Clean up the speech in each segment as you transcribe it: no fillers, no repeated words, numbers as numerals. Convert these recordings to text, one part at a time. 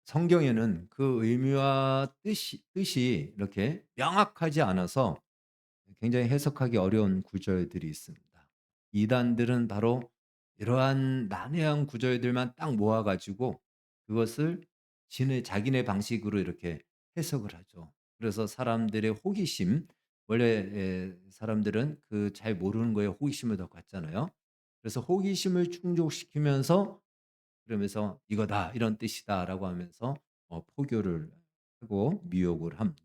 성경에는 그 의미와 뜻이 이렇게 명확하지 않아서 굉장히 해석하기 어려운 구절들이 있습니다. 이단들은 바로 이러한 난해한 구절들만 딱 모아 가지고 그것을 자기네 방식으로 이렇게 해석을 하죠. 그래서 사람들의 호기심, 원래 사람들은 그 잘 모르는 거에 호기심을 더 갖잖아요. 그래서 호기심을 충족시키면서 그러면서 "이거다. 이런 뜻이다."라고 하면서 포교를 하고 미혹을 합니다.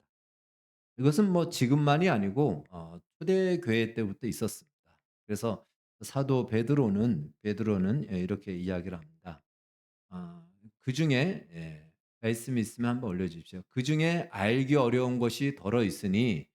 이것은 뭐 지금만이 아니고 초대교회 때부터 있었습니다. 그래서 사도 베드로는 이렇게 이야기를 합니다. 그중에 말씀이 있으면 한번 올려 주십시오. "그중에 알기 어려운 것이 더러 있으니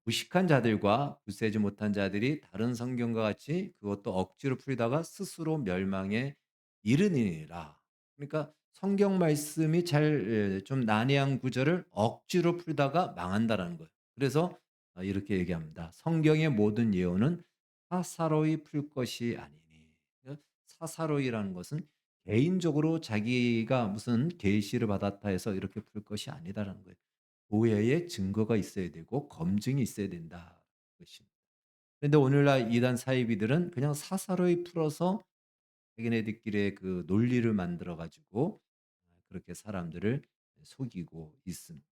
무식한 자들과 굳세지 못한 자들이 다른 성경과 같이 그것도 억지로 풀다가 스스로 멸망에 이르니라." 그러니까 성경 말씀이 좀 난해한 구절을 억지로 풀다가 망한다라는 거예요. 그래서 이렇게 얘기합니다. "성경의 모든 예언은 사사로이 풀 것이 아니니." 사사로이라는 것은 개인적으로 자기가 무슨 계시를 받았다 해서 이렇게 풀 것이 아니다라는 거예요. 오해의 증거가 있어야 되고 검증이 있어야 된다 것입니다. 그런데 오늘날 이단 사이비들은 그냥 사사로이 풀어서 자기네들끼리의 그 논리를 만들어 가지고 그렇게 사람들을 속이고 있습니다.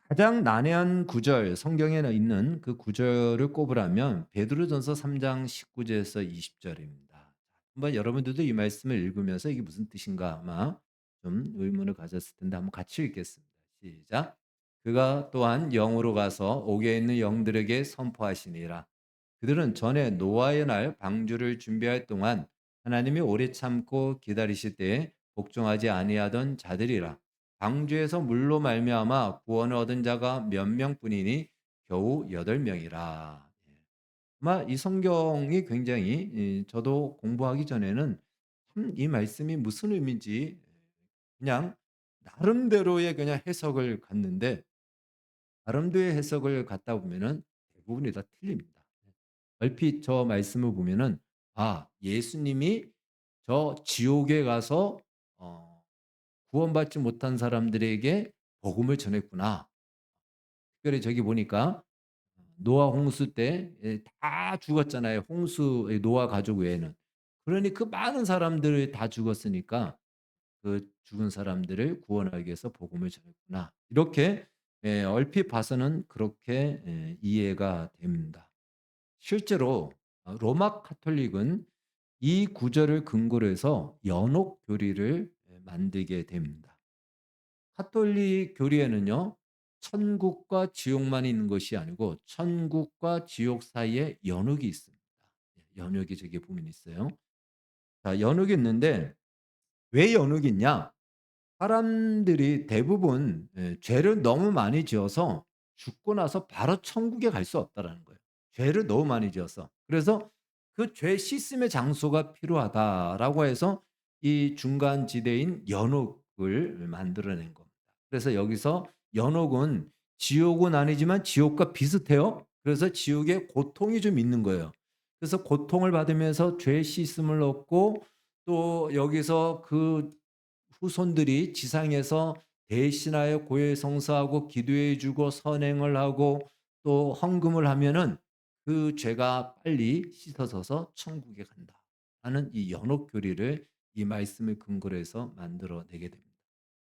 가장 난해한 구절, 성경에 있는 그 구절을 꼽으라면 베드로전서 3장 19 절에서 20 절입니다. 한번 여러분들도 이 말씀을 읽으면서 '이게 무슨 뜻인가?' 아마 좀 의문을 가졌을 텐데 한번 같이 읽겠습니다. 시작. "그가 또한 영으로 가서 옥에 있는 영들에게 선포하시니라. 그들은 전에 노아의 날 방주를 준비할 동안 하나님이 오래 참고 기다리실 때에 복종하지 아니하던 자들이라. 방주에서 물로 말미암아 구원을 얻은 자가 몇 명뿐이니 겨우 8명이라." 아마 이 성경이 굉장히 저도 공부하기 전에는 참 이 말씀이 무슨 의미인지 그냥 나름대로의 그냥 해석을 갖는데 나름대로의 해석을 갖다 보면은 대부분이 다 틀립니다. 얼핏 저 말씀을 보면은 '아 예수님이 저 지옥에 가서 어 구원받지 못한 사람들에게 복음을 전했구나.' 특별히 저기 보니까 노아 홍수 때 다 죽었잖아요. 노아 가족 외에는. 그러니 그 많은 사람들이 다 죽었으니까 그 죽은 사람들을 구원하기 위해서 복음을 전했구나. 이렇게 얼핏 봐서는 그렇게 이해가 됩니다. 실제로 로마 카톨릭은 이 구절을 근거로 해서 연옥 교리를 만들게 됩니다. 카톨릭 교리에는요. 천국과 지옥만 있는 것이 아니고 천국과 지옥 사이에 연옥이 있습니다. 연옥이 저기 보면 있어요. 자, 연옥이 있는데 왜 연옥이 있냐? 사람들이 대부분 죄를 너무 많이 지어서 죽고 나서 바로 천국에 갈 수 없다라는 거예요. 죄를 너무 많이 지어서. 그래서 그 죄 씻음의 장소가 필요하다라고 해서 이 중간 지대인 연옥을 만들어낸 겁니다. 그래서 여기서 연옥은 지옥은 아니지만 지옥과 비슷해요. 그래서 지옥에 고통이 좀 있는 거예요. 그래서 고통을 받으면서 죄 씻음을 얻고 또 여기서 그 후손들이 지상에서 대신하여 고해성사하고 기도해 주고 선행을 하고 또 헌금을 하면은 그 죄가 빨리 씻어져서 천국에 간다 하는 이 연옥 교리를 이 말씀을 근거로 해서 만들어 내게 됩니다.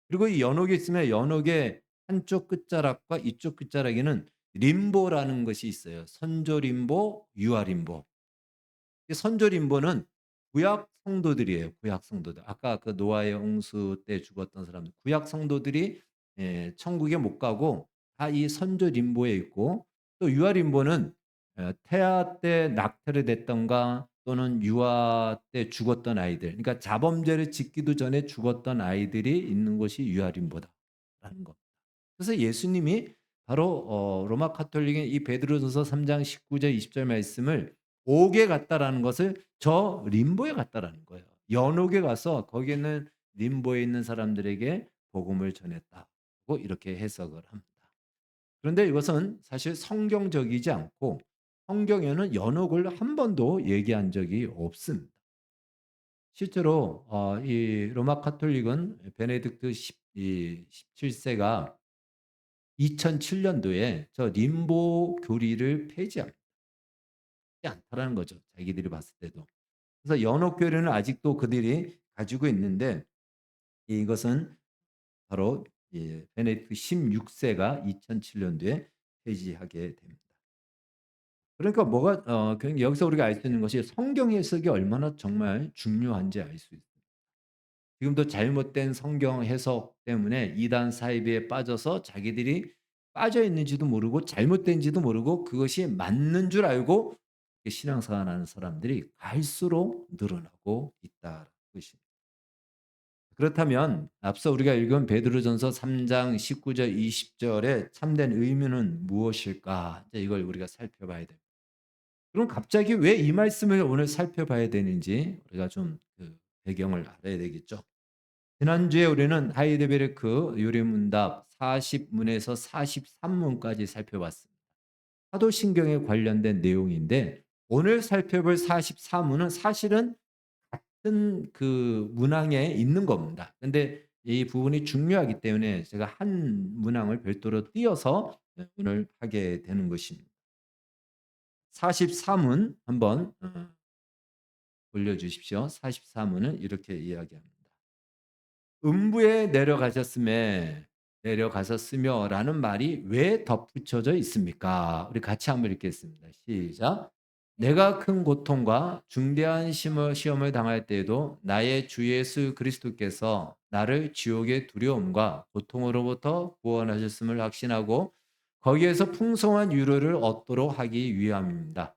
그리고 이 연옥이 있으면 연옥의 한쪽 끝자락과 이쪽 끝자락에는 림보라는 것이 있어요. 선조림보, 유아림보. 이 선조림보는 구약 성도들이에요, 구약 성도들. 아까 그 노아의 홍수 때 죽었던 사람들, 구약 성도들이 천국에 못 가고 다 이 선조림보에 있고 또 유아림보는 태아 때 낙태를 됐던가 또는 유아 때 죽었던 아이들, 그러니까 자범죄를 짓기도 전에 죽었던 아이들이 있는 곳이 유아림보다라는 겁니다. 그래서 예수님이 바로 로마 카톨릭의 이 베드로전서 3장 19절 20절 말씀을 옥에 갔다라는 것을 저 림보에 갔다라는 거예요. 연옥에 가서 거기에는 림보에 있는 사람들에게 복음을 전했다고 이렇게 해석을 합니다. 그런데 이것은 사실 성경적이지 않고 성경에는 연옥을 한 번도 얘기한 적이 없습니다. 실제로 이 로마 카톨릭은 베네딕트 17 세가 2007 년도에 저 림보 교리를 폐지하지 않다라는 거죠, 자기들이 봤을 때도. 그래서 연옥 교리는 아직도 그들이 가지고 있는데 이것은 바로 베네딕트 16 세가 2007 년도에 폐지하게 됩니다. 그러니까 뭐가 여기서 우리가 알 수 있는 것이 성경 해석이 얼마나 정말 중요한지 알 수 있어요. 지금도 잘못된 성경 해석 때문에 이단 사이비에 빠져서 자기들이 빠져 있는지도 모르고 잘못된지도 모르고 그것이 맞는 줄 알고 신앙생활하는 사람들이 갈수록 늘어나고 있다는 것입니다. 그렇다면 앞서 우리가 읽은 베드로전서 3장 19절 20 절의 참된 의미는 무엇일까? 이제 이걸 우리가 살펴봐야 됩니다. 그럼 갑자기 왜 이 말씀을 오늘 살펴봐야 되는지 우리가 좀 배경을 알아야 되겠죠. 지난주에 우리는 하이데베르크 요리문답 40문에서 43문까지 살펴봤습니다. 사도신경에 관련된 내용인데 오늘 살펴볼 44문은 사실은 같은 그 문항에 있는 겁니다. 근데 이 부분이 중요하기 때문에 제가 한 문항을 별도로 띄어서 오늘 하게 되는 것입니다. 44문 한번 올려주십시오. 44문은 이렇게 이야기합니다. 음부에 내려가셨으며라는 말이 왜 덧붙여져 있습니까? 우리 같이 한번 읽겠습니다. 시작. 내가 큰 고통과 중대한 시험을 당할 때에도 나의 주 예수 그리스도께서 나를 지옥의 두려움과 고통으로부터 구원하셨음을 확신하고 거기에서 풍성한 위로를 얻도록 하기 위함입니다.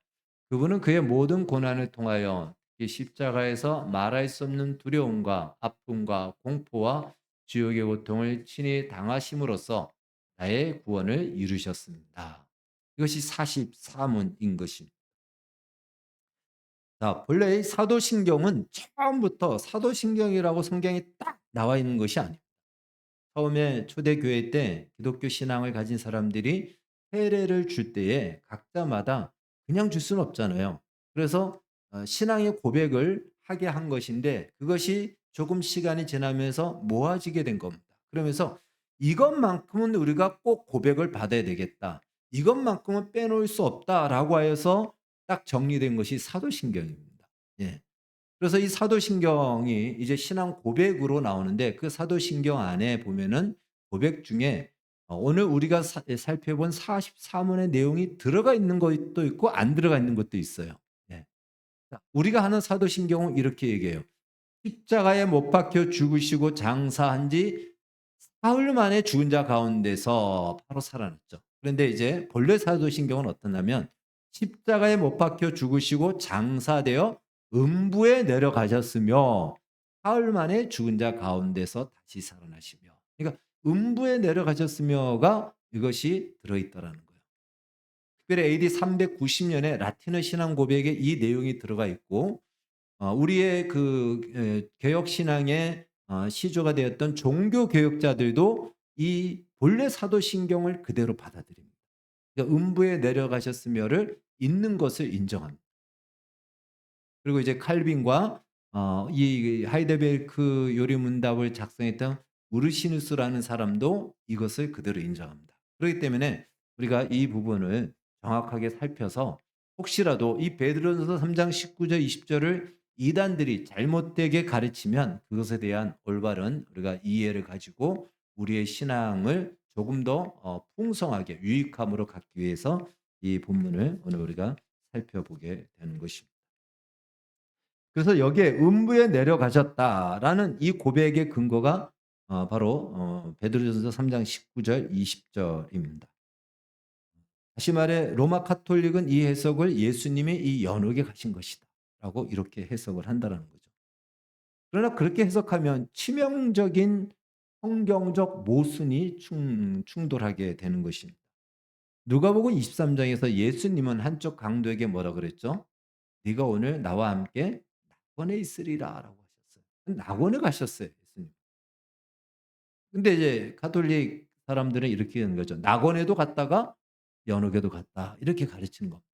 그분은 그의 모든 고난을 통하여 이 십자가에서 말할 수 없는 두려움과 아픔과 공포와 지옥의 고통을 친히 당하심으로써 나의 구원을 이루셨습니다. 이것이 44문인 것입니다. 자, 본래 이 사도신경은 처음부터 사도신경이라고 성경에 딱 나와 있는 것이 아니에요. 처음에 초대교회 때 기독교 신앙을 가진 사람들이 세례를 줄 때에 각자마다 그냥 줄 수는 없잖아요. 그래서 신앙의 고백을 하게 한 것인데 그것이 조금 시간이 지나면서 모아지게 된 겁니다. 그러면서 이것만큼은 우리가 꼭 고백을 받아야 되겠다. 이것만큼은 빼놓을 수 없다라고 하여서 딱 정리된 것이 사도신경입니다. 예. 그래서 이 사도신경이 이제 신앙 고백으로 나오는데 그 사도신경 안에 보면은 고백 중에 오늘 우리가 살펴본 44문의 내용이 들어가 있는 것도 있고 안 들어가 있는 것도 있어요. 예. 자, 우리가 하는 사도신경은 이렇게 얘기해요. 십자가에 못 박혀 죽으시고 장사한 지 사흘 만에 죽은 자 가운데서 바로 살아났죠. 그런데 이제 본래 사도신경은 어떠냐면 십자가에 못 박혀 죽으시고 장사되어 음부에 내려가셨으며 사흘 만에 죽은 자 가운데서 다시 살아나시며. 그러니까 음부에 내려가셨으며가 이것이 들어있더라는 거예요. 특별히 AD 390년에 라틴어 신앙 고백에 이 내용이 들어가 있고 우리의 개혁 신앙의 시조가 되었던 종교 개혁자들도 이 본래 사도신경을 그대로 받아들입니다. 그러니까 음부에 내려가셨으며를 있는 것을 인정합니다. 그리고 이제 칼빈과 이 하이데베르크 요리문답을 작성했던 우르시누스라는 사람도 이것을 그대로 인정합니다. 그렇기 때문에 우리가 이 부분을 정확하게 살펴서 혹시라도 이 베드로전서 3장 19절 20 절을 이단들이 잘못되게 가르치면 그것에 대한 올바른 우리가 이해를 가지고 우리의 신앙을 조금 더 풍성하게 유익함으로 갖기 위해서 이 본문을 오늘 우리가 살펴보게 되는 것입니다. 그래서 여기에 음부에 내려가셨다라는 이 고백의 근거가 바로 베드로전서 3장 19절 20 절입니다. 다시 말해 로마 카톨릭은 이 해석을 예수님이 이 연옥에 가신 것이다라고 이렇게 해석을 한다라는 거죠. 그러나 그렇게 해석하면 치명적인 성경적 모순이 충돌하게 되는 것입니다. 누가복음 23 장에서 예수님은 한쪽 강도에게 뭐라 그랬죠? 네가 오늘 나와 함께 낙원에 있으리라라고 하셨어요. 낙원에 가셨어요, 예수님. 근데 이제 가톨릭 사람들은 이렇게 하는 거죠. 낙원에도 갔다가 연옥에도 갔다. 이렇게 가르치는 겁니다.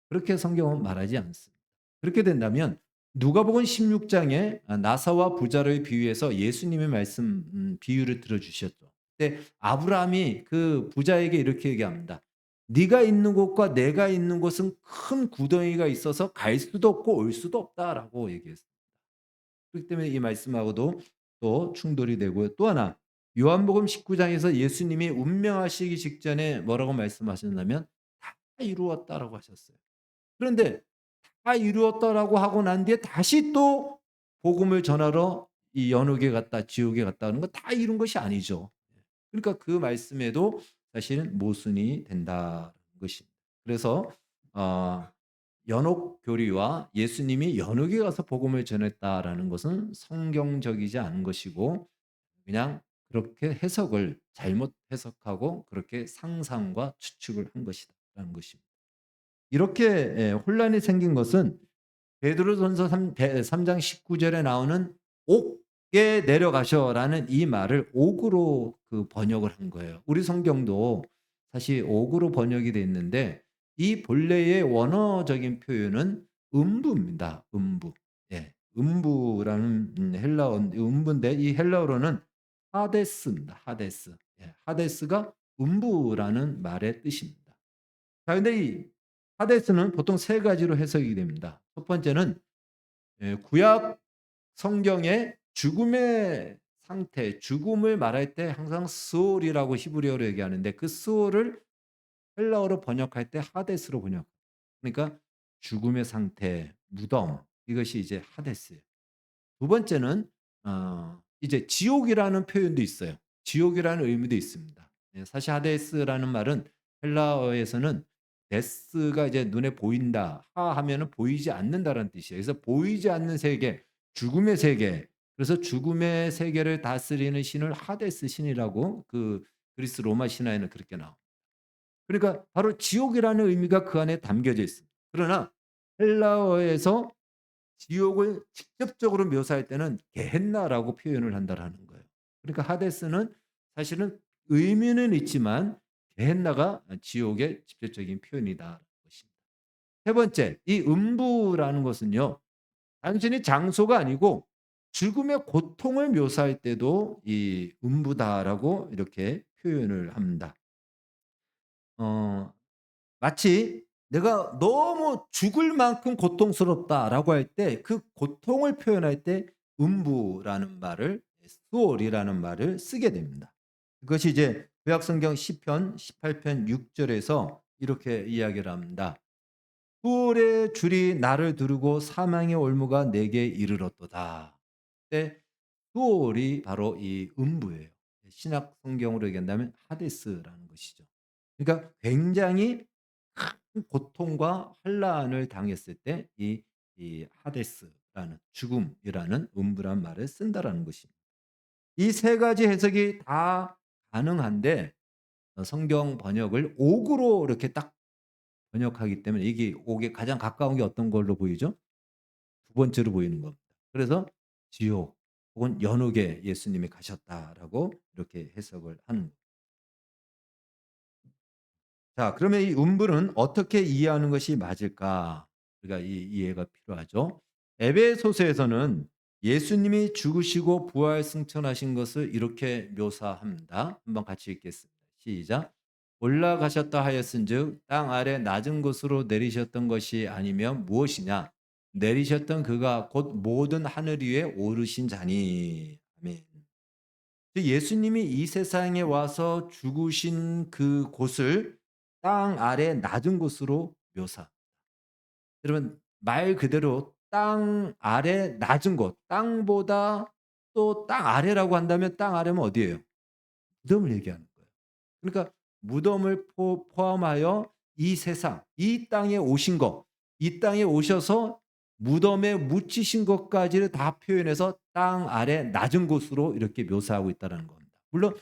그렇게 성경은 말하지 않습니다. 그렇게 된다면 누가복음 16 장에 나사와 부자를 비유해서 예수님의 말씀 비유를 들어 주셨죠. 근데 아브라함이 그 부자에게 이렇게 얘기합니다. "네가 있는 곳과 내가 있는 곳은 큰 구덩이가 있어서 갈 수도 없고 올 수도 없다."라고 얘기했어요. 그렇기 때문에 이 말씀하고도 또 충돌이 되고요. 또 하나 요한복음 19 장에서 예수님이 운명하시기 직전에 뭐라고 말씀하셨냐면 "다 이루었다."라고 하셨어요. 그런데 다 이루었다라고 하고 난 뒤에 다시 또 복음을 전하러 이 연옥에 갔다 지옥에 갔다 하는 거 다 이룬 것이 아니죠. 그러니까 그 말씀에도 사실은 모순이 된다는 것입니다. 그래서 어 연옥 교리와 예수님이 연옥에 가서 복음을 전했다라는 것은 성경적이지 않은 것이고 그냥 그렇게 해석을 잘못 해석하고 그렇게 상상과 추측을 한 것이다라는 것입니다. 이렇게 혼란이 생긴 것은 베드로전서 3장 19 절에 나오는 "옥에 내려가셔"라는 이 말을 옥으로 그 번역을 한 거예요. 우리 성경도 사실 옥으로 번역이 돼 있는데 이 본래의 원어적인 표현은 음부입니다. 음부. 예. 음부라는 헬라어 음부인데 이 헬라어로는 하데스입니다. 하데스. 예. 하데스가 음부라는 말의 뜻입니다. 자 근데 이 하데스는 보통 세 가지로 해석이 됩니다. 첫 번째는 구약 성경의 죽음의 상태, 죽음을 말할 때 항상 스올이라고 히브리어로 얘기하는데 그 스올을 헬라어로 번역할 때 하데스로 번역. 그러니까 죽음의 상태, 무덤 이것이 이제 하데스예요. 두 번째는 이제 지옥이라는 표현도 있어요. 지옥이라는 의미도 있습니다. 예 사실 하데스라는 말은 헬라어에서는 데스가 이제 눈에 보인다. 하 하면은 보이지 않는다라는 뜻이에요. 그래서 보이지 않는 세계, 죽음의 세계. 그래서 죽음의 세계를 다스리는 신을 하데스 신이라고 그 그리스 로마 신화에는 그렇게 나옵니다. 그러니까 바로 지옥이라는 의미가 그 안에 담겨져 있습니다. 그러나 헬라어에서 지옥을 직접적으로 묘사할 때는 게헨나라고 표현을 한다라는 거예요. 그러니까 하데스는 사실은 의미는 있지만 게헨나가 지옥의 직접적인 표현이다라는 것입니다. 세 번째, 이 음부라는 것은요. 단순히 장소가 아니고 죽음의 고통을 묘사할 때도 이 음부다라고 이렇게 표현을 합니다. 어 마치 내가 너무 죽을 만큼 고통스럽다라고 할 때 그 고통을 표현할 때 음부라는 말을 수월이라는 말을 쓰게 됩니다. 그것이 이제 구약 성경 시편 18편 6 절에서 이렇게 이야기를 합니다. "수월의 줄이 나를 두르고 사망의 올무가 내게 이르렀도다." 때 수월이 바로 이 음부예요. 신약 성경으로 얘기한다면 하데스라는 것이죠. 그러니까 굉장히 큰 고통과 환란을 당했을 때 이 하데스라는 죽음이라는 음부란 말을 쓴다라는 것입니다. 이 세 가지 해석이 다 가능한데 성경 번역을 옥으로 이렇게 딱 번역하기 때문에 이게 옥에 가장 가까운 게 어떤 걸로 보이죠? 두 번째로 보이는 겁니다. 그래서 지옥 혹은 연옥에 예수님이 가셨다라고 이렇게 해석을 하는 자 그러면 이 음부는 어떻게 이해하는 것이 맞을까? 우리가 이 이해가 필요하죠. 에베소서에서는 예수님이 죽으시고 부활 승천하신 것을 이렇게 묘사합니다. 한번 같이 읽겠습니다. 시작. 올라가셨다 하였은즉 땅 아래 낮은 곳으로 내리셨던 것이 아니면 무엇이냐? 내리셨던 그가 곧 모든 하늘 위에 오르신 자니. 아멘. 그 예수님이 이 세상에 와서 죽으신 그 곳을 땅 아래 낮은 곳으로 묘사. 여러분 말 그대로 땅 아래 낮은 곳, 땅보다 또 땅 아래라고 한다면 땅 아래면 어디예요? 무덤을 얘기하는 거예요. 그러니까 무덤을 포함하여 이 세상, 이 땅에 오신 것, 이 땅에 오셔서 무덤에 묻히신 것까지를 다 표현해서 땅 아래 낮은 곳으로 이렇게 묘사하고 있다는 겁니다. 물론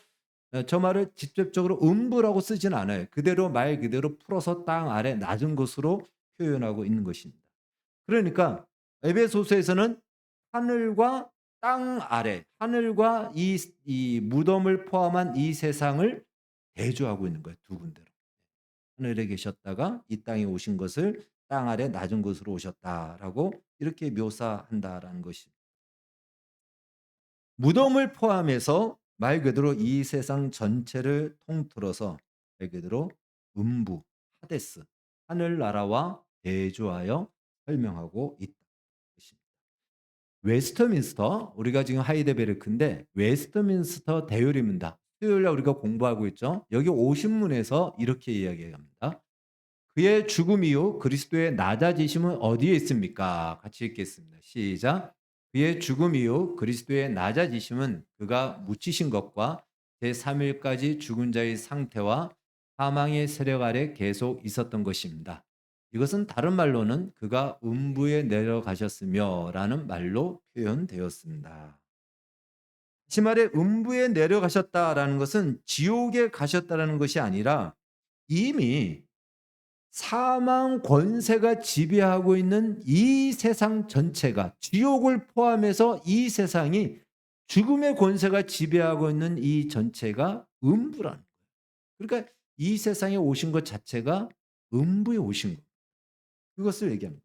저 말을 직접적으로 음부라고 쓰진 않아요. 그대로 말 그대로 풀어서 땅 아래 낮은 곳으로 표현하고 있는 것입니다. 그러니까 에베소서에서는 하늘과 땅 아래, 하늘과 이 무덤을 포함한 이 세상을 대조하고 있는 거예요, 두 군데로. 하늘에 계셨다가 이 땅에 오신 것을 땅 아래 낮은 곳으로 오셨다라고 이렇게 묘사한다라는 것입니다. 무덤을 포함해서 말 그대로 이 세상 전체를 통틀어서 말 그대로 음부, 하데스, 하늘나라와 대조하여 설명하고 있다. 웨스터민스터, 우리가 지금 하이데베르크인데 웨스터민스터 대요리문답, 수요일 날 우리가 공부하고 있죠. 여기 오신문에서 이렇게 이야기합니다. 그의 죽음 이후 그리스도의 낮아지심은 어디에 있습니까? 같이 읽겠습니다. 시작. 그의 죽음 이후 그리스도의 낮아지심은 그가 묻히신 것과 제3일까지 죽은 자의 상태와 사망의 세력 아래 계속 있었던 것입니다. 이것은 다른 말로는 그가 음부에 내려가셨으며 라는 말로 표현되었습니다. 다시 말해 음부에 내려가셨다라는 것은 지옥에 가셨다라는 것이 아니라 이미 사망 권세가 지배하고 있는 이 세상 전체가 지옥을 포함해서 이 세상이 죽음의 권세가 지배하고 있는 이 전체가 음부라는 거예요. 그러니까 이 세상에 오신 것 자체가 음부에 오신 것. 그것을 얘기합니다.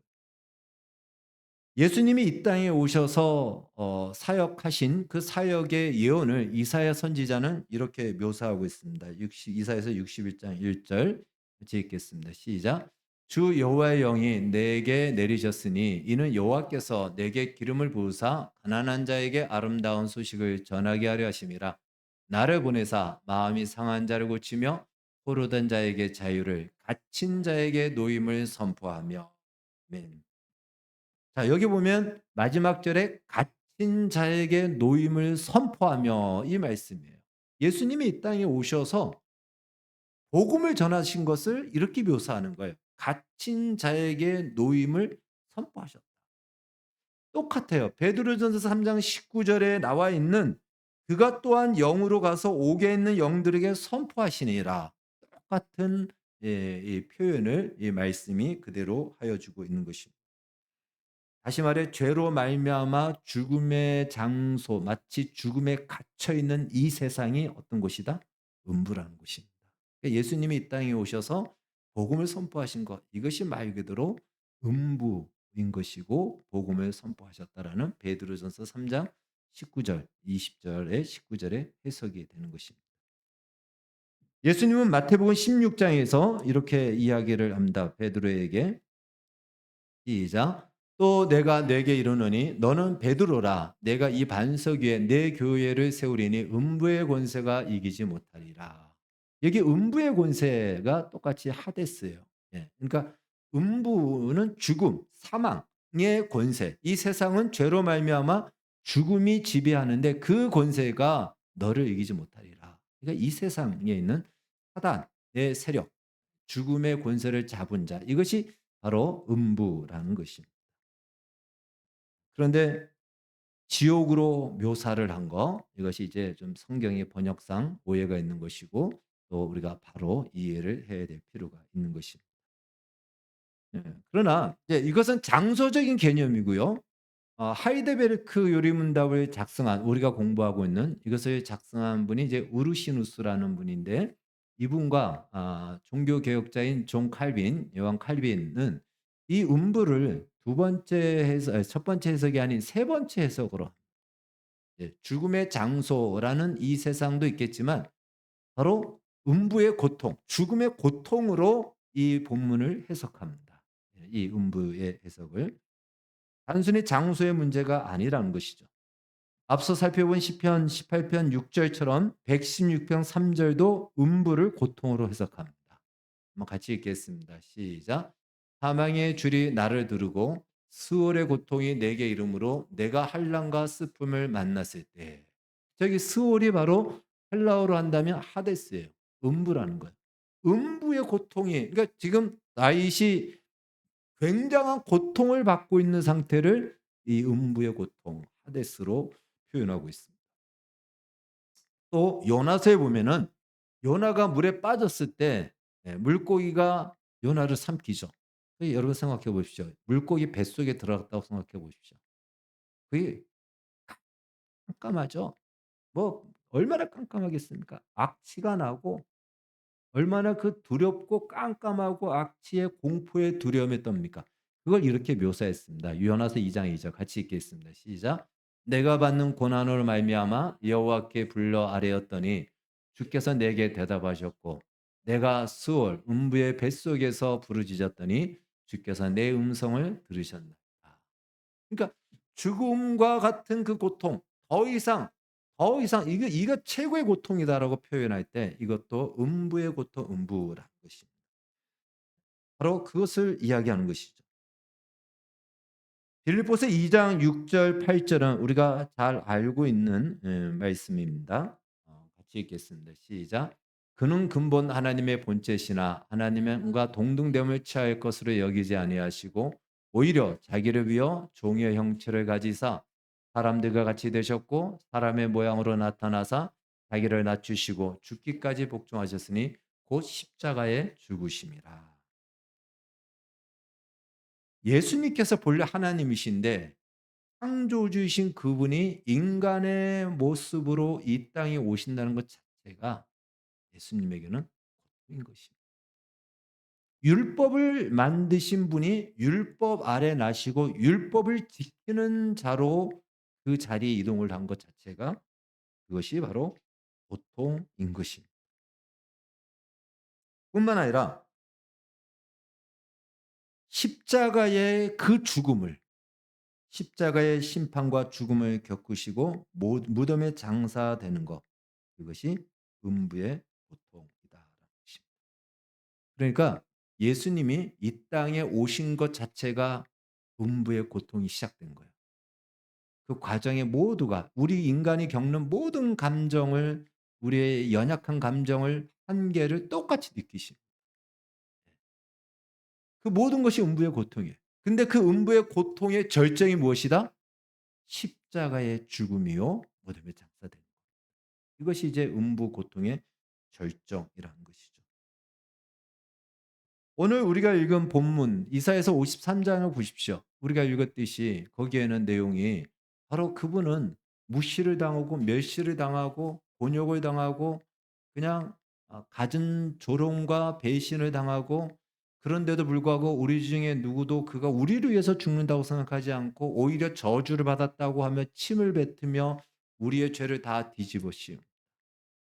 예수님이 이 땅에 오셔서 사역하신 그 사역의 예언을 이사야 선지자는 이렇게 묘사하고 있습니다. 이사야서 61장 1절 같이 읽겠습니다. 시작. 주 여호와의 영이 내게 내리셨으니 이는 여호와께서 내게 기름을 부으사 가난한 자에게 아름다운 소식을 전하게 하려 하심이라. 나를 보내사 마음이 상한 자를 고치며 포로된 자에게 자유를 갇힌 자에게 노임을 선포하며. 아멘. 자, 여기 보면 마지막 절에 갇힌 자에게 노임을 선포하며 이 말씀이에요. 예수님이 이 땅에 오셔서 복음을 전하신 것을 이렇게 묘사하는 거예요. 갇힌 자에게 노임을 선포하셨다. 똑같아요. 베드로전서 3장 19절에 나와 있는 그가 또한 영으로 가서 옥에 있는 영들에게 선포하시니라. 똑같은 이 표현을 이 말씀이 그대로 하여 주고 있는 것입니다. 다시 말해 죄로 말미암아 죽음의 장소, 마치 죽음에 갇혀 있는 이 세상이 어떤 곳이다? 음부라는 곳입니다. 그러니까 예수님이 이 땅에 오셔서 복음을 선포하신 것, 이것이 말 그대로 음부인 것이고 복음을 선포하셨다라는 베드로전서 3장 19절, 20절에 19절의 해석이 되는 것입니다. 예수님은 마태복음 16장에서 이렇게 이야기를 합니다. 베드로에게 시작. 또 내가 네게 이르노니 너는 베드로라. 내가 이 반석 위에 내 교회를 세우리니 음부의 권세가 이기지 못하리라. 여기 음부의 권세가 똑같이 하데스예요. 예. 그러니까 음부는 죽음, 사망의 권세. 이 세상은 죄로 말미암아 죽음이 지배하는데 그 권세가 너를 이기지 못하리라. 그러니까 이 세상에 있는 사단의 세력, 죽음의 권세를 잡은 자. 이것이 바로 음부라는 것입니다. 그런데 지옥으로 묘사를 한 거, 이것이 이제 좀 성경의 번역상 오해가 있는 것이고 또 우리가 바로 이해를 해야 될 필요가 있는 것입니다. 예. 그러나 이제 이것은 장소적인 개념이고요. 하이데베르크 요리문답을 작성한, 우리가 공부하고 있는 이것을 작성한 분이 이제 우르시누스라는 분인데 이분과 종교 개혁자인 존 칼빈, 요한 칼빈은 이 음부를 두 번째 해석, 첫 번째 해석이 아닌 세 번째 해석으로, 죽음의 장소라는 이 세상도 있겠지만 바로 음부의 고통, 죽음의 고통으로 이 본문을 해석합니다. 이 음부의 해석을 단순히 장소의 문제가 아니라는 것이죠. 앞서 살펴본 시편 18편 6절처럼 116편 3절도 음부를 고통으로 해석합니다. 한번 같이 읽겠습니다. 시작. 사망의 줄이 나를 두르고 스올의 고통이 내게 이름으로 내가 한란과 슬픔을 만났을 때. 저기 스올이 바로 헬라어로 한다면 하데스예요. 음부라는 거예요. 음부의 고통이, 그러니까 지금 다윗이 굉장한 고통을 받고 있는 상태를 이 음부의 고통, 하데스로 표현하고 있습니다. 또 요나서에 보면은 요나가 물에 빠졌을 때 물고기가 요나를 삼키죠. 여러분 생각해 보십시오. 물고기 뱃속에 들어갔다고 생각해 보십시오. 그게 깜깜하죠. 뭐 얼마나 깜깜하겠습니까? 악취가 나고 얼마나 그 두렵고 깜깜하고 악취의 공포의 두려움에 떱니까? 그걸 이렇게 묘사했습니다. 요나서 2장 2절 같이 읽겠습니다. 시작. 내가 받는 고난으로 말미암아 여호와께 불러 아뢰었더니 주께서 내게 대답하셨고 내가 스올 음부의 뱃속에서 부르짖었더니 주께서 내 음성을 들으셨나이다. 그러니까 죽음과 같은 그 고통 더 이상 이거 최고의 고통이다라고 표현할 때 이것도 음부의 고통 음부라는 것입니다. 바로 그것을 이야기하는 것이죠. 빌립보서 2장 6절 8 절은 우리가 잘 알고 있는 말씀입니다. 같이 읽겠습니다. 시작. 그는 근본 하나님의 본체시나 하나님과 동등됨을 취할 것으로 여기지 아니하시고 오히려 자기를 비어 종의 형체를 가지사 사람들과 같이 되셨고 사람의 모양으로 나타나사 자기를 낮추시고 죽기까지 복종하셨으니 곧 십자가에 죽으심이라. 예수님께서 본래 하나님이신데 창조주이신 그분이 인간의 모습으로 이 땅에 오신다는 것 자체가 예수님에게는 고통인 것입니다. 율법을 만드신 분이 율법 아래 나시고 율법을 지키는 자로 그 자리에 이동을 한 것 자체가 그것이 바로 고통인 것입니다. 뿐만 아니라 십자가의 그 죽음을 십자가의 심판과 죽음을 겪으시고 무덤에 장사되는 것 그것이 음부의 고통이다라는 것입니다. 그러니까 예수님이 이 땅에 오신 것 자체가 음부의 고통이 시작된 거예요. 그 과정의 모두가 우리 인간이 겪는 모든 감정을 우리의 연약한 감정을 한계를 똑같이 느끼신 그 모든 것이 음부의 고통이에요. 근데 그 음부의 고통의 절정이 무엇이다? 십자가의 죽음이요 무덤에 장사되는 것. 이것이 이제 음부 고통의 절정이라는 것이죠. 오늘 우리가 읽은 본문 이사야서 53 장을 보십시오. 우리가 읽었듯이 거기에는 내용이 바로 그분은 무시를 당하고 멸시를 당하고 곤욕을 당하고 그냥 갖은 조롱과 배신을 당하고 그런데도 불구하고 우리 중에 누구도 그가 우리를 위해서 죽는다고 생각하지 않고 오히려 저주를 받았다고 하며 침을 뱉으며 우리의 죄를 다 뒤집어 씌운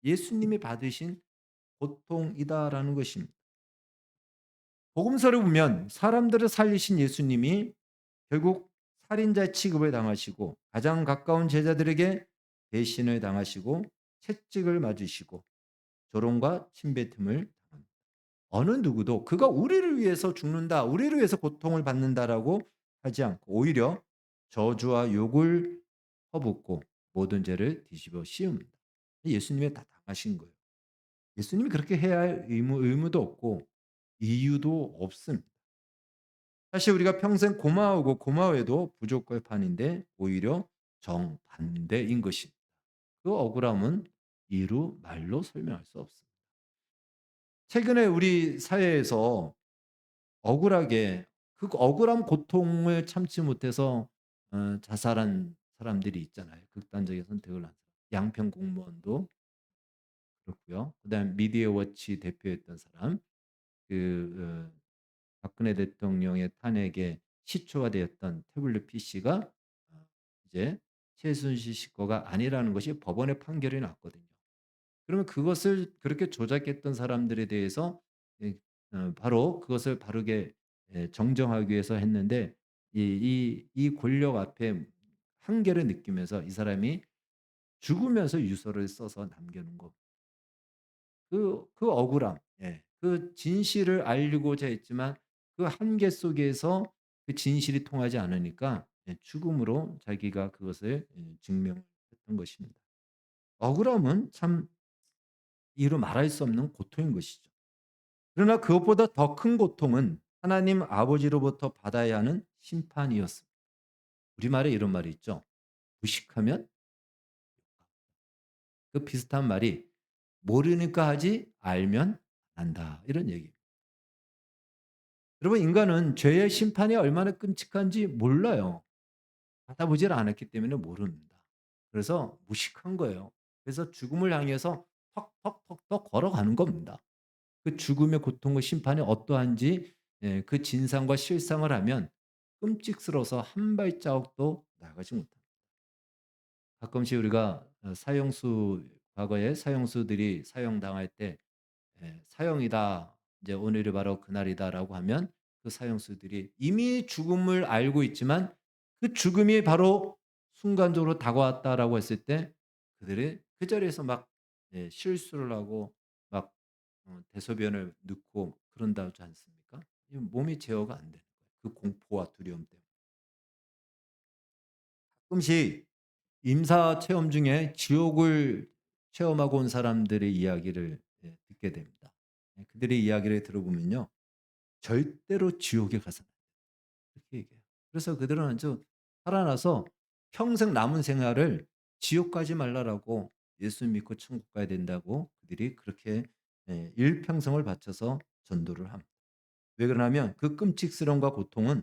예수님이 받으신 고통이다라는 것입니다. 복음서를 보면 사람들을 살리신 예수님이 결국 살인자 취급을 당하시고 가장 가까운 제자들에게 배신을 당하시고 채찍을 맞으시고 조롱과 침뱉음을 당합니다. 어느 누구도 그가 우리를 위해서 죽는다, 우리를 위해서 고통을 받는다라고 하지 않고 오히려 저주와 욕을 퍼붓고 모든 죄를 뒤집어 씌웁니다. 예수님이 다 당하신 거예요. 예수님이 그렇게 해야 할 의무도 없고 이유도 없습니다. 사실 우리가 평생 고마워하고 고마워해도 부족할 판인데 오히려 정반대인 것입니다. 그 억울함은 이루 말로 설명할 수 없습니다. 최근에 우리 사회에서 억울하게 그 억울한 고통을 참지 못해서 자살한 사람들이 있잖아요. 극단적인 선택을 한 사람. 양평 공무원도 그렇고요. 그다음에 미디어 워치 대표였던 사람 그 박근혜 대통령의 탄핵에 시초가 되었던 태블릿 PC가 이제 최순실 씨 거가 아니라는 것이 법원의 판결이 났거든요. 그러면 그것을 그렇게 조작했던 사람들에 대해서 예 바로 그것을 바르게 정정하기 위해서 했는데 이 권력 앞에 한계를 느끼면서 이 사람이 죽으면서 유서를 써서 남겨 놓은 거 그 억울함 그 진실을 알리고자 했지만 그 한계 속에서 그 진실이 통하지 않으니까 죽음으로 자기가 그것을 증명했던 것입니다. 억울함은 참 이루 말할 수 없는 고통인 것이죠. 그러나 그것보다 더 큰 고통은 하나님 아버지로부터 받아야 하는 심판이었습니다. 우리말에 이런 말이 있죠. 무식하면 그 비슷한 말이 모르니까 하지 알면 안다. 이런 얘기예요. 여러분 인간은 죄의 심판이 얼마나 끔찍한지 몰라요. 받아보질 않았기 때문에 모릅니다. 그래서 무식한 거예요. 그래서 죽음을 향해서 턱턱턱턱 걸어가는 겁니다. 그 죽음의 고통과 심판이 어떠한지 그 진상과 실상을 하면 끔찍스러워서 한 발자국도 나가지 못합니다. 가끔씩 우리가 사형수 과거에 사형수들이 사형당할 때 "사형이다. 이제 오늘이 바로 그날이다."라고 하면 그 사형수들이 이미 죽음을 알고 있지만 그 죽음이 바로 순간적으로 다가왔다라고 했을 때 그들이 그 자리에서 막 실수를 하고 막 대소변을 넣고 그런다지 않습니까? 이 몸이 제어가 안 되는 거예요. 그 공포와 두려움 때문에. 가끔씩 임사 체험 중에 지옥을 체험하고 온 사람들의 이야기를 듣게 됩니다. 그들의 이야기를 들어보면요. 절대로 지옥에 가서는 안 된다. 그렇게 얘기해요. 그래서 그들은 아주 살아나서 평생 남은 생활을 지옥 가지 말라라고 예수 믿고 천국 가야 된다고 그들이 그렇게 일평생을 바쳐서 전도를 합니다. 왜 그러냐면 그 끔찍스러움과 고통은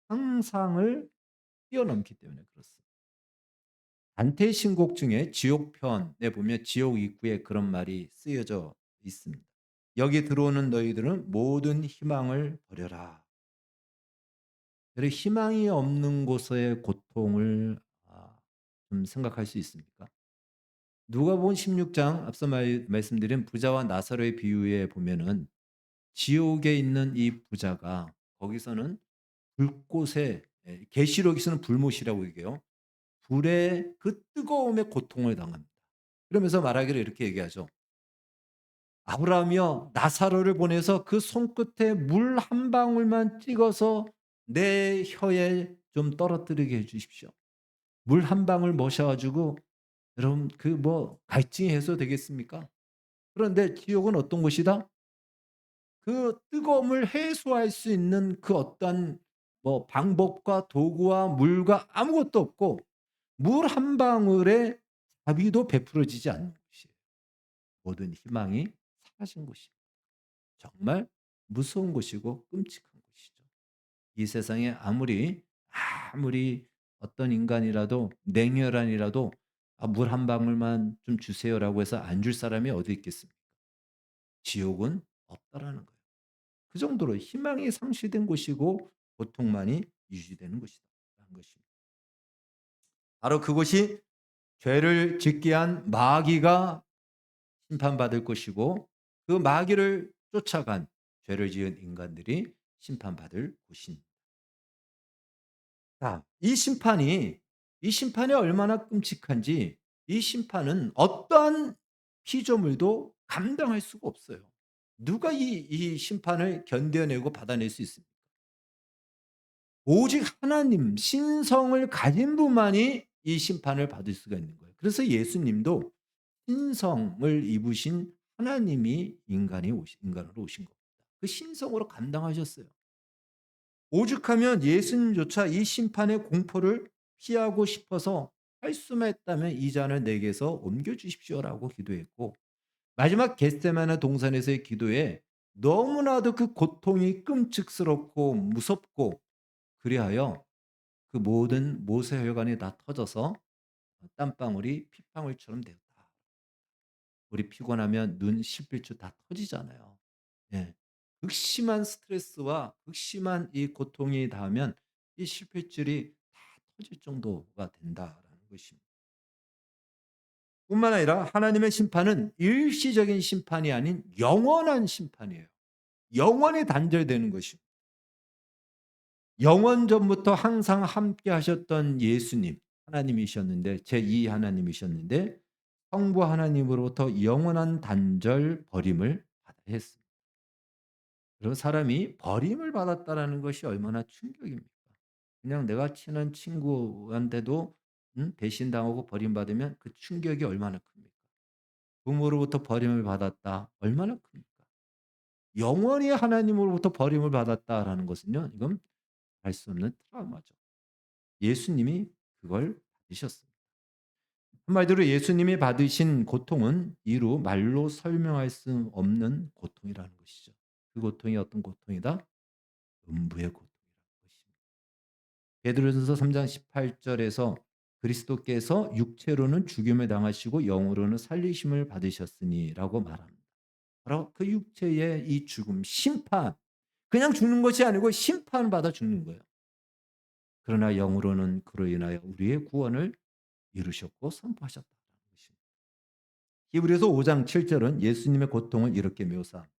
상상을 뛰어넘기 때문에 그렇습니다. 단테의 신곡 중에 지옥편에 보면 지옥 입구에 그런 말이 쓰여져 있습니다. "여기 들어오는 너희들은 모든 희망을 버려라." 여러분 희망이 없는 곳의 고통을 좀 생각할 수 있습니까? 누가복음 16장 앞서 말씀드린 부자와 나사로의 비유에 보면은 지옥에 있는 이 부자가 거기서는 불꽃에 계시록에서는 불못이라고 얘기해요. 불의 그 뜨거움에 고통을 당합니다. 그러면서 말하기를 이렇게 얘기하죠. "아브라함이여 나사로를 보내서 그 손끝에 물 한 방울만 찍어서 내 혀에 좀 떨어뜨리게 해 주십시오." 물 한 방울 머셔 가지고 여러분 그 뭐 갈증이 해소되겠습니까? 그런데 지옥은 어떤 곳이다? 그 뜨거움을 해소할 수 있는 그 어떠한 뭐 방법과 도구와 물과 아무것도 없고 물 한 방울의 자비도 베풀어지지 않는 곳이에요. 모든 희망이 사라진 곳이에요. 정말 무서운 곳이고 끔찍한 곳이죠. 이 세상에 아무리 어떤 인간이라도 냉혈한이라도 물 한 방울만 좀 주세요라고 해서 안 줄 사람이 어디 있겠습니까? 지옥은 없다라는 거예요. 그 정도로 희망이 상실된 곳이고 고통만이 유지되는 곳이다라는 것입니다. 바로 그곳이 죄를 짓게 한 마귀가 심판받을 것이고 그 마귀를 쫓아간 죄를 지은 인간들이 심판받을 곳입니다. 자, 이 심판이 얼마나 끔찍한지 이 심판은 어떠한 피조물도 감당할 수가 없어요. 누가 이 심판을 견뎌내고 받아낼 수 있습니까? 오직 하나님, 신성을 가진 분만이 이 심판을 받을 수가 있는 거예요. 그래서 예수님도 신성을 입으신 하나님이 인간으로 오신 겁니다. 그 신성으로 감당하셨어요. 오죽하면 예수님조차 이 심판의 공포를 피하고 싶어서 할 수만 있다면 "이 잔을 내게서 옮겨 주십시오."라고 기도했고 마지막 겟세마네 동산에서의 기도에 너무나도 그 고통이 끔찍스럽고 무섭고 그리하여 그 모든 모세혈관이 다 터져서 땀방울이 핏방울처럼 되었다. 우리 피곤하면 눈, 실핏줄 다 터지잖아요. 예. 극심한 스트레스와 극심한 이 고통이 닿으면 이 실핏줄이 다 터질 정도가 된다라는 것입니다. 뿐만 아니라 하나님의 심판은 일시적인 심판이 아닌 영원한 심판이에요. 영원히 단절되는 것입니다. 영원전부터 항상 함께 하셨던 예수님 하나님이셨는데 제2 하나님이셨는데 성부 하나님으로부터 영원한 단절 버림을 받아야 했습니다. 그리고 사람이 버림을 받았다라는 것이 얼마나 충격입니까? 그냥 내가 친한 친구한테도 배신당하고 버림받으면 그 충격이 얼마나 큽니까? 부모로부터 버림을 받았다. 얼마나 큽니까? 영원히 하나님으로부터 버림을 받았다라는 것은요. 이건 알 수 없는 트라우마죠. 예수님이 그걸 받으셨습니다. 한마디로 예수님이 받으신 고통은 이루 말로 설명할 수 없는 고통이라는 것이죠. 그 고통이 어떤 고통이다? 음부의 고통이라는 것입니다. 베드로전서 3장 18절에서 그리스도께서 육체로는 죽임을 당하시고 영으로는 살리심을 받으셨으니라고 말합니다. 바로 그 육체의 이 죽음, 심판, 그냥 죽는 것이 아니고 심판받아 죽는 거예요. 그러나 영으로는 그로 인하여 우리의 구원을 이루셨고 선포하셨다는 것입니다. 히브리서 5장 7 절은 예수님의 고통을 이렇게 묘사합니다.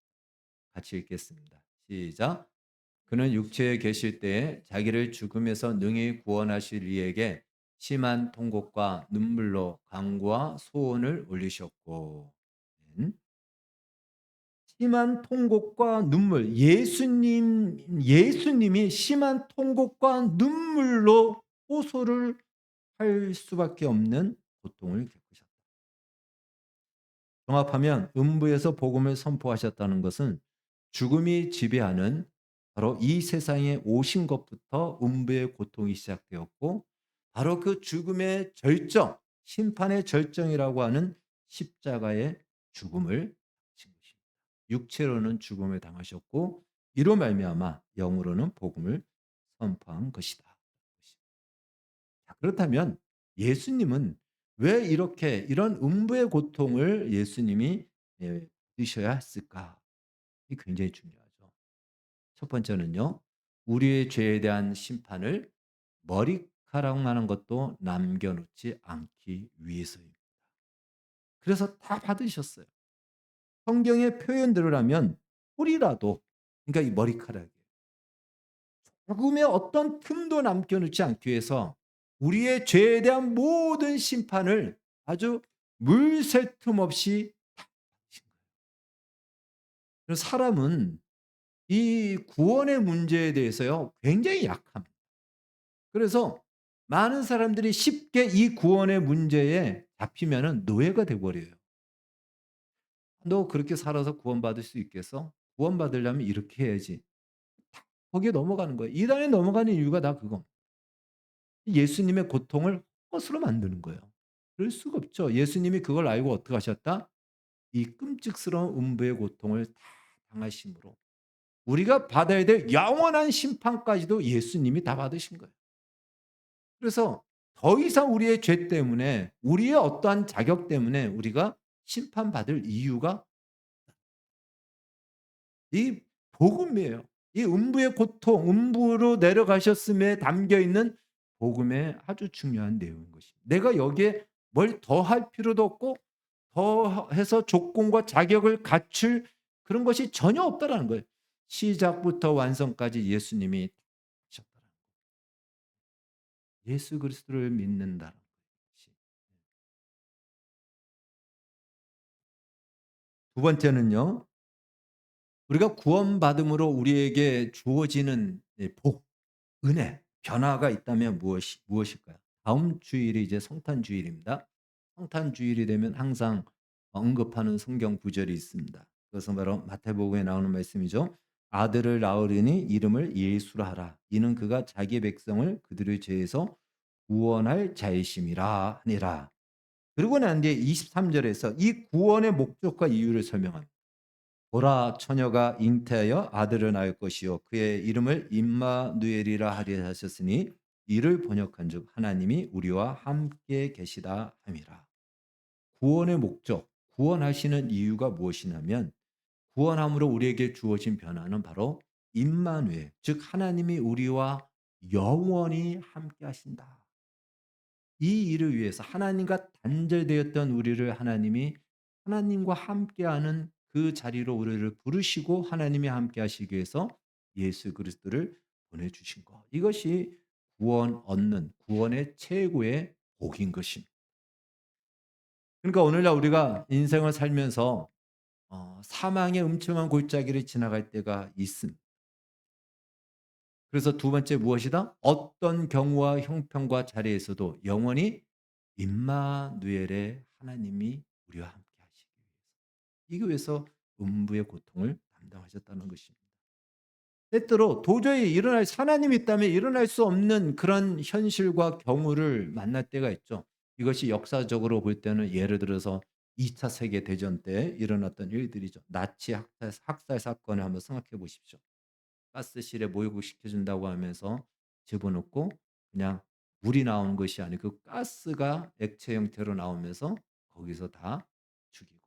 같이 읽겠습니다. 시작. 그는 육체에 계실 때에 자기를 죽음에서 능히 구원하실 이에게 심한 통곡과 눈물로 간구와 소원을 올리셨고. 심한 통곡과 눈물. 예수님이 심한 통곡과 눈물로 호소를 할 수밖에 없는 고통을 겪으셨다. 종합하면 음부에서 복음을 선포하셨다는 것은 죽음이 지배하는 바로 이 세상에 오신 것부터 음부의 고통이 시작되었고, 바로 그 죽음의 절정, 심판의 절정이라고 하는 십자가의 죽음을 당하신 것입니다. 육체로는 죽음을 당하셨고 이로 말미암아 영으로는 복음을 선포한 것이다. 자, 그렇다면 예수님은 왜 이렇게 이런 음부의 고통을 예수님이 받으셔야 했을까? 이 굉장히 중요하죠. 첫 번째는요. 우리의 죄에 대한 심판을 머리카락만한 것도 남겨놓지 않기 위해서입니다. 그래서 다 받으셨어요. 성경의 표현대로라면 뿔이라도, 그러니까 이 머리카락이 조금의 어떤 틈도 남겨놓지 않기 위해서 우리의 죄에 대한 모든 심판을 아주 물샐 틈 없이 다 받으신 거예요. 그래서 사람은 이 구원의 문제에 대해서요 굉장히 약합니다. 그래서 많은 사람들이 쉽게 이 구원의 문제에 잡히면은 노예가 돼 버려요. "너 그렇게 살아서 구원받을 수 있겠어? 구원받으려면 이렇게 해야지." 거기에 넘어가는 거예요. 이단에 넘어가는 이유가 다 그거. 예수님의 고통을 헛것으로 만드는 거예요. 그럴 수가 없죠. 예수님이 그걸 알고 어떻게 하셨다? 이 끔찍스러운 음부의 고통을 다 당하심으로 우리가 받아야 될 영원한 심판까지도 예수님이 다 받으신 거예요. 그래서 더 이상 우리의 죄 때문에 우리의 어떠한 자격 때문에 우리가 심판받을 이유가 이 복음이에요. 이 음부의 고통, 음부로 내려가셨음에 담겨 있는 복음의 아주 중요한 내용인 것입니다. 내가 여기에 뭘 더 할 필요도 없고 더 해서 조건과 자격을 갖출 그런 것이 전혀 없다라는 거예요. 시작부터 완성까지 예수님이 하셨다라는 거예요. 예수 그리스도를 믿는다는 것이. 두 번째는요. 우리가 구원받음으로 우리에게 주어지는 복, 은혜, 변화가 있다면 무엇일까요? 다음 주일이 이제 성탄 주일입니다. 성탄 주일이 되면 항상 언급하는 성경 구절이 있습니다. 그것은 바로 마태복음에 나오는 말씀이죠. 아들을 낳으리니 이름을 예수라 하라. 이는 그가 자기 백성을 그들의 죄에서 구원할 자이심이라 하니라. 그리고 난 뒤에 23절에서 이 구원의 목적과 이유를 설명합니다. 보라 처녀가 잉태하여 아들을 낳을 것이요 그의 이름을 임마누엘이라 하리라 하셨으니 이를 번역한즉 하나님이 우리와 함께 계시다 함이라. 구원의 목적, 구원하시는 이유가 무엇이냐면 구원함으로 우리에게 주어진 변화는 바로 임마누엘, 즉 하나님이 우리와 영원히 함께 하신다. 이 일을 위해서 하나님과 단절되었던 우리를 하나님이 하나님과 함께하는 그 자리로 우리를 부르시고 하나님이 함께 하시기 위해서 예수 그리스도를 보내주신 것. 이것이 구원 얻는 구원의 최고의 복인 것입니다. 그러니까 오늘날 우리가 인생을 살면서 사망의 음침한 골짜기를 지나갈 때가 있습니다. 그래서 두 번째 무엇이다? 어떤 경우와 형편과 자리에서도 영원히 임마누엘의 하나님이 우리와 함께 하시기 위해서 이기 위해서 음부의 고통을 담당하셨다는 것입니다. 때때로 도저히 일어날 하나님이 있다면 일어날 수 없는 그런 현실과 경우를 만날 때가 있죠. 이것이 역사적으로 볼 때는 예를 들어서 2차 세계 대전 때 일어났던 일들이죠. 나치 학살 사건을 한번 생각해 보십시오. 가스실에 모욕시켜 준다고 하면서 집어넣고 그냥 물이 나오는 것이 아니고 그 가스가 액체 형태로 나오면서 거기서 다 죽이고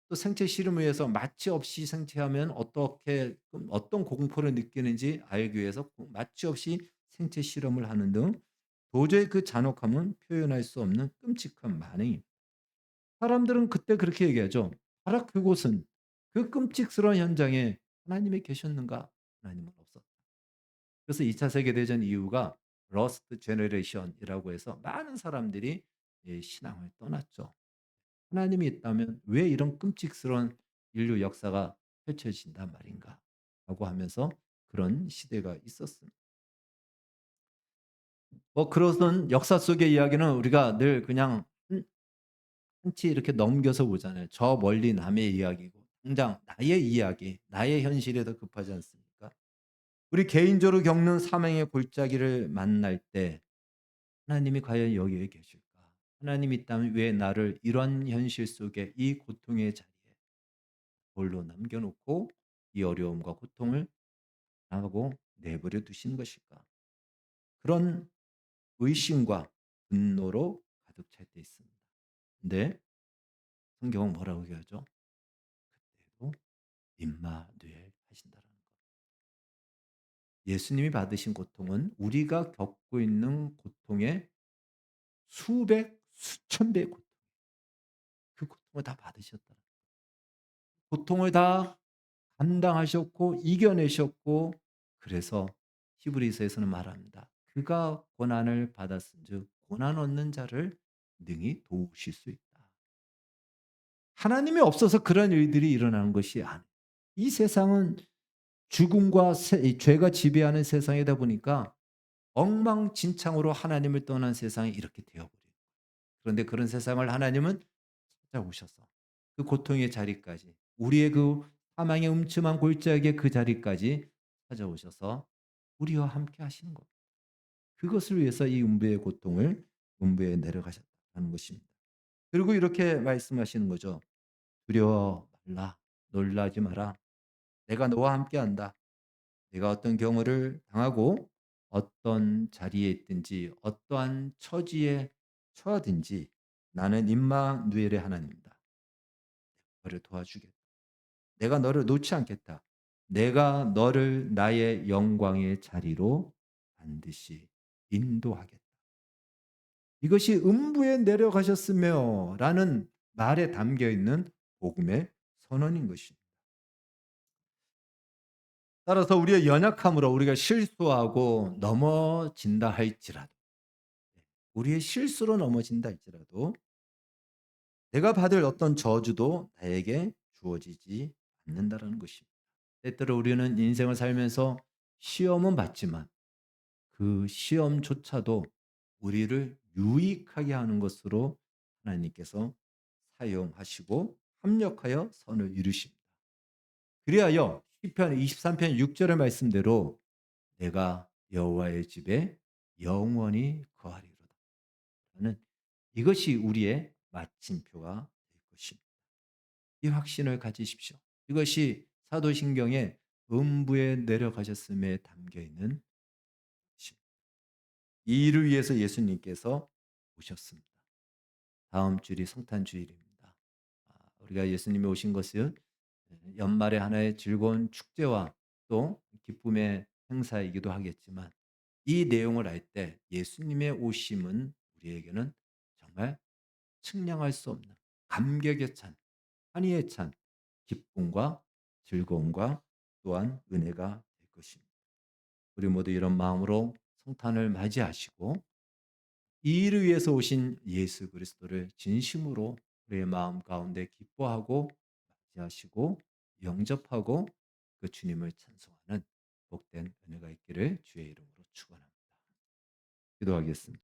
또 생체 실험을 위해서 마취 없이 생체하면 어떻게 어떤 공포를 느끼는지 알기 위해서 마취 없이 생체 실험을 하는 등 도저히 그 잔혹함은 표현할 수 없는 끔찍한 반응입니다. 사람들은 그때 그렇게 얘기하죠. 바로 그곳은 그 끔찍스러운 현장에 하나님이 계셨는가? 하나님은 없었다. 그래서 2차 세계대전 이후가 러스트 제너레이션이라고 해서 많은 사람들이 신앙을 떠났죠. 하나님이 있다면 왜 이런 끔찍스러운 인류 역사가 펼쳐진단 말인가? 라고 하면서 그런 시대가 있었습니다. 그런 역사 속의 이야기는 우리가 늘 그냥 한치 이렇게 넘겨서 보잖아요. 저 멀리 남의 이야기고 당장 나의 이야기, 나의 현실에 더 급하지 않습니까? 우리 개인적으로 겪는 사명의 골짜기를 만날 때 하나님이 과연 여기에 계실까? 하나님이 있다면 왜 나를 이런 현실 속에 이 고통의 자리에 홀로 남겨놓고 이 어려움과 고통을 당하고 내버려 두시는 것일까? 그런 의심과 분노로 가득 찰 때 있습니다. 근데 성경은 뭐라고 얘기하죠? 그때도 임마누엘 하신다라는 것. 예수님이 받으신 고통은 우리가 겪고 있는 고통의 수백, 수천 배의 고통. 그 고통을 다 받으셨다. 고통을 다 감당하셨고 이겨내셨고 그래서 히브리서에서는 말합니다. 그가 고난을 받았은즉 고난 얻는 자를 능히 도우실 수 있다. 하나님이 없어서 그런 일들이 일어나는 것이 아니에요. 이 세상은 죽음과 이 죄가 지배하는 세상이다 보니까 엉망진창으로 하나님을 떠난 세상이 이렇게 되어버려요. 그런데 그런 세상을 하나님은 찾아오셔서 그 고통의 자리까지 우리의 그 사망의 음침한 골짜기의 그 자리까지 찾아오셔서 우리와 함께 하시는 것. 그것을 위해서 이 음부의 고통을 음부에 내려가셨다는 것입니다. 그리고 이렇게 말씀하시는 거죠. 두려워 말라. 놀라지 마라. 내가 너와 함께한다. 내가 어떤 경우를 당하고 어떤 자리에 있든지 어떠한 처지에 처하든지 나는 임마누엘의 하나님이다. 너를 도와주겠다. 내가 너를 놓지 않겠다. 내가 너를 나의 영광의 자리로 반드시 인도하겠다. 이것이 음부에 내려가셨으며 라는 말에 담겨 있는 복음의 선언인 것입니다. 따라서 우리의 연약함으로 우리가 실수하고 넘어진다 할지라도 우리의 실수로 넘어진다 할지라도 내가 받을 어떤 저주도 나에게 주어지지 않는다라는 것입니다. 때때로 우리는 인생을 살면서 시험은 받지만 그 시험조차도 우리를 유익하게 하는 것으로 하나님께서 사용하시고 합력하여 선을 이루십니다. 그리하여 시편 23편 6절의 말씀대로 내가 여호와의 집에 영원히 거하리로다. 는 이것이 우리의 마침표가 될 것입니다. 이 확신을 가지십시오. 이것이 사도신경에 음부에 내려가셨음에 담겨 있는 것입니다. 이 일을 위해서 예수님께서 오셨습니다. 다음 주일이 성탄 주일입니다. 우리가 예수님이 오신 것은 연말의 하나의 즐거운 축제와 또 기쁨의 행사이기도 하겠지만 이 내용을 알 때 예수님의 오심은 우리에게는 정말 측량할 수 없는 감격에 찬 환희에 찬 기쁨과 즐거움과 또한 은혜가 될 것입니다. 우리 모두 이런 마음으로 성탄을 맞이하시고 이 일을 위해서 오신 예수 그리스도를 진심으로 우리의 마음 가운데 기뻐하고 맞이하시고 영접하고 그 주님을 찬송하는 복된 은혜가 있기를 주의 이름으로 축원합니다. 기도하겠습니다.